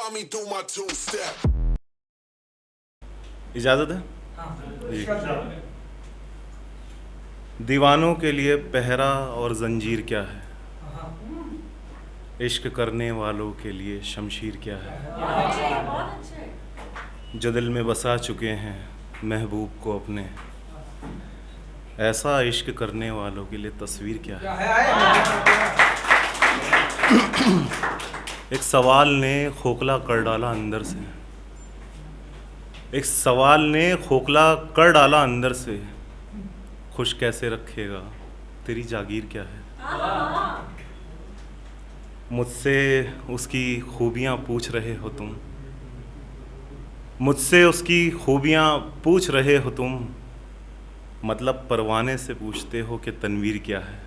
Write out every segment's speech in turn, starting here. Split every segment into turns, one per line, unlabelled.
Saw me do my two step.
इजाज़त है जी। दीवानों के लिए पहरा और जंजीर क्या है, इश्क करने वालों के लिए शमशीर क्या है। जो दिल में बसा चुके हैं महबूब को अपने, ऐसा इश्क करने वालों के लिए तस्वीर क्या है। एक सवाल ने खोखला कर डाला अंदर से, एक सवाल ने खोखला कर डाला अंदर से, खुश कैसे रखेगा तेरी जागीर क्या है। मुझसे उसकी खूबियाँ पूछ रहे हो तुम, मुझसे उसकी खूबियाँ पूछ रहे हो तुम, मतलब परवाने से पूछते हो कि तनवीर क्या है।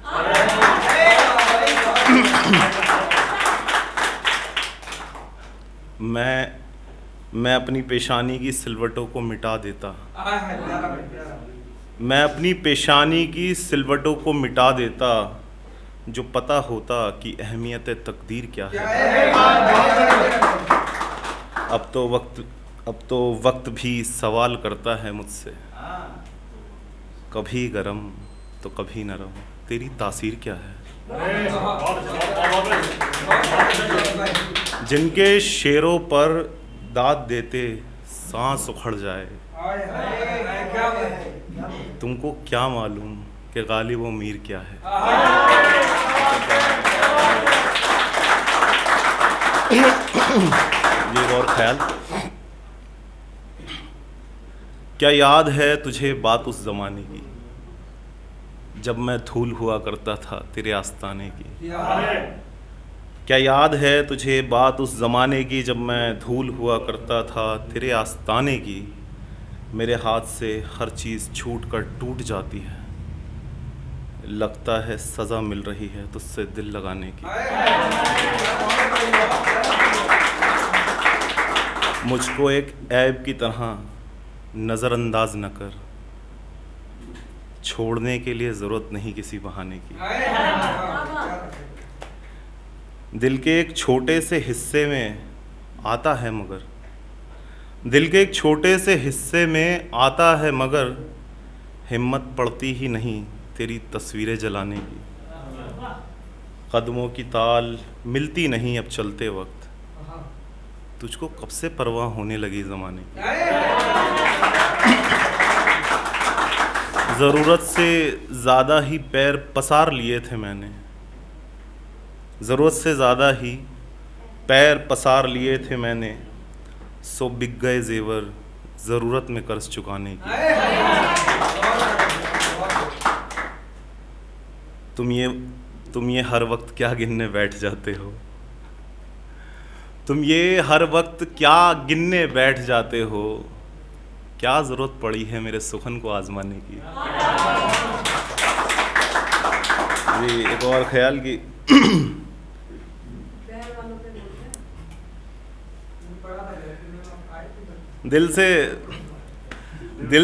मैं अपनी पेशानी की सिलवटों को मिटा देता, मैं अपनी पेशानी की सिलवटों को मिटा देता, जो पता होता कि अहमियत तकदीर क्या है। अब तो वक्त भी सवाल करता है मुझसे, कभी गरम तो कभी नरम, तेरी तासीर क्या है। जिनके शेरों पर दाद देते सांस उखड़ जाए, तुमको क्या मालूम कि गालिब व मीर क्या है। ये एक और ख्याल। क्या याद है तुझे बात उस ज़माने की, जब मैं धूल हुआ करता था तेरे आस्ताने की। क्या याद है तुझे बात उस ज़माने की, जब मैं धूल हुआ करता था तेरे आस्ताने की। मेरे हाथ से हर चीज़ छूट कर टूट जाती है, लगता है सज़ा मिल रही है तुझसे दिल लगाने की। मुझको एक ऐब की तरह नज़रअंदाज न कर, छोड़ने के लिए ज़रूरत नहीं किसी बहाने की। दिल के एक छोटे से हिस्से में आता है मगर, दिल के एक छोटे से हिस्से में आता है मगर, हिम्मत पड़ती ही नहीं तेरी तस्वीरें जलाने की। कदमों की ताल मिलती नहीं अब चलते वक्त, तुझको कब से परवाह होने लगी ज़माने की। ज़रूरत से ज़्यादा ही पैर पसार लिए थे मैंने, ज़रूरत से ज़्यादा ही पैर पसार लिए थे मैंने, सो बिक गए ज़ेवर ज़रूरत में कर्ज चुकाने की। तुम ये हर वक्त क्या गिनने बैठ जाते हो, तुम ये हर वक्त क्या गिनने बैठ जाते हो, क्या ज़रूरत पड़ी है मेरे सुखन को आजमाने की। ये एक और ख्याल की दिल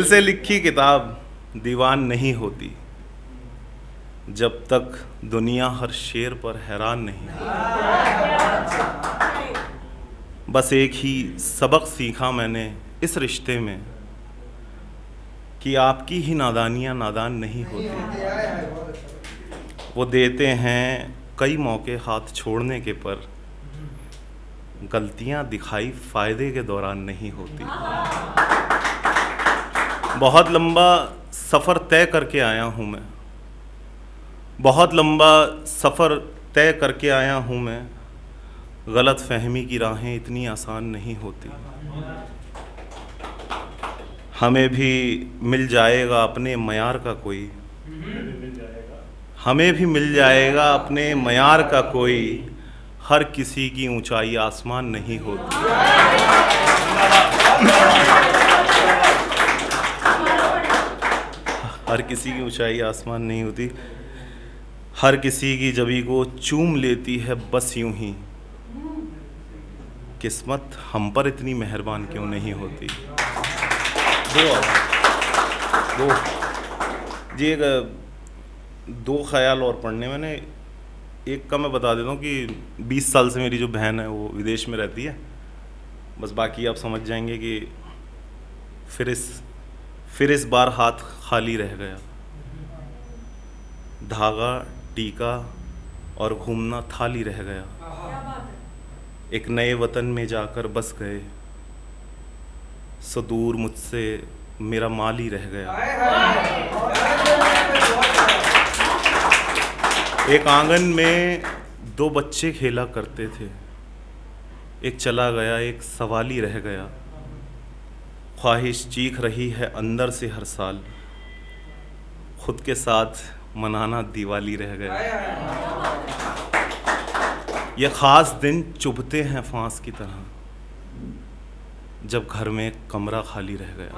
से लिखी किताब दीवान नहीं होती, जब तक दुनिया हर शेर पर हैरान नहीं होती। बस एक ही सबक सीखा मैंने इस रिश्ते में, कि आपकी ही नादानियाँ नादान नहीं होती। वो देते हैं कई मौके हाथ छोड़ने के, पर गलतियाँ दिखाई फ़ायदे के दौरान नहीं होती। बहुत लंबा सफ़र तय करके आया हूँ मैं, बहुत लंबा सफ़र तय करके आया हूँ मैं, गलत फहमी की राहें इतनी आसान नहीं होती। हमें भी मिल जाएगा अपने मयार का कोई, हमें भी मिल जाएगा अपने मयार का कोई, हर किसी की ऊंचाई आसमान नहीं होती। हर किसी की ऊंचाई आसमान नहीं होती, हर किसी की जबी को चूम लेती है बस यूं ही, किस्मत हम पर इतनी मेहरबान क्यों नहीं होती। दो जी, एक दो ख्याल और पढ़ने मैंने। एक का मैं बता देता हूँ कि 20 साल से मेरी जो बहन है वो विदेश में रहती है, बस बाकी आप समझ जाएंगे कि फिर इस बार हाथ खाली रह गया। धागा, टीका और घूमना थाली रह गया। एक नए वतन में जाकर बस गए, सो दूर मुझसे मेरा माल ही रह गया। एक आंगन में 2 बच्चे खेला करते थे, एक चला गया, एक सवाल ही रह गया। ख्वाहिश चीख रही है अंदर से हर साल, खुद के साथ मनाना दिवाली रह गया। ये ख़ास दिन चुभते हैं फांस की तरह, जब घर में कमरा खाली रह गया।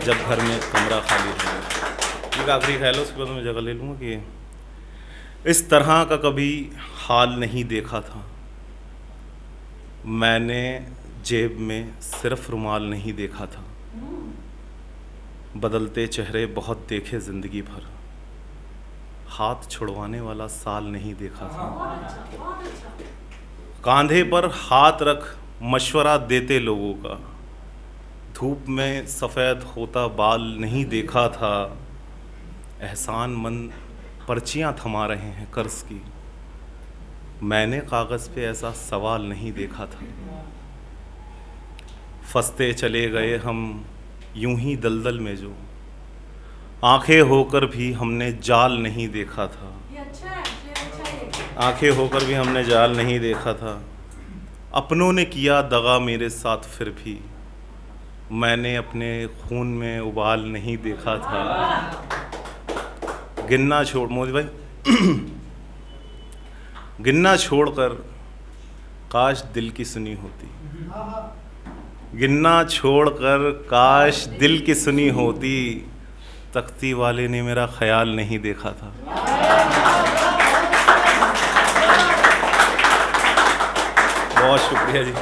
जब घर में कमरा खाली रह गया। एक आखिरी ख्याल है, उसके बाद मैं जगह ले लूँगा कि इस तरह का कभी हाल नहीं देखा था मैंने, जेब में सिर्फ रुमाल नहीं देखा था। बदलते चेहरे बहुत देखे ज़िंदगी भर, हाथ छुड़वाने वाला साल नहीं देखा था। कांधे पर हाथ रख मशवरा देते लोगों का, धूप में सफ़ेद होता बाल नहीं देखा था। एहसान मंद पर्चियाँ थमा रहे हैं कर्ज की, मैंने कागज़ पे ऐसा सवाल नहीं देखा था। फंसते चले गए हम यूं ही दलदल में, जो आंखें होकर भी हमने जाल नहीं देखा था। आंखें होकर भी हमने जाल नहीं देखा था। अपनों ने किया दगा मेरे साथ, फिर भी मैंने अपने खून में उबाल नहीं देखा था। गिनना छोड़ मोदी भाई गिनना छोड़कर काश दिल की सुनी होती। गिनना छोड़कर काश दिल की सुनी होती, तख्ती वाले ने मेरा ख्याल नहीं देखा था। बहुत शुक्रिया जी।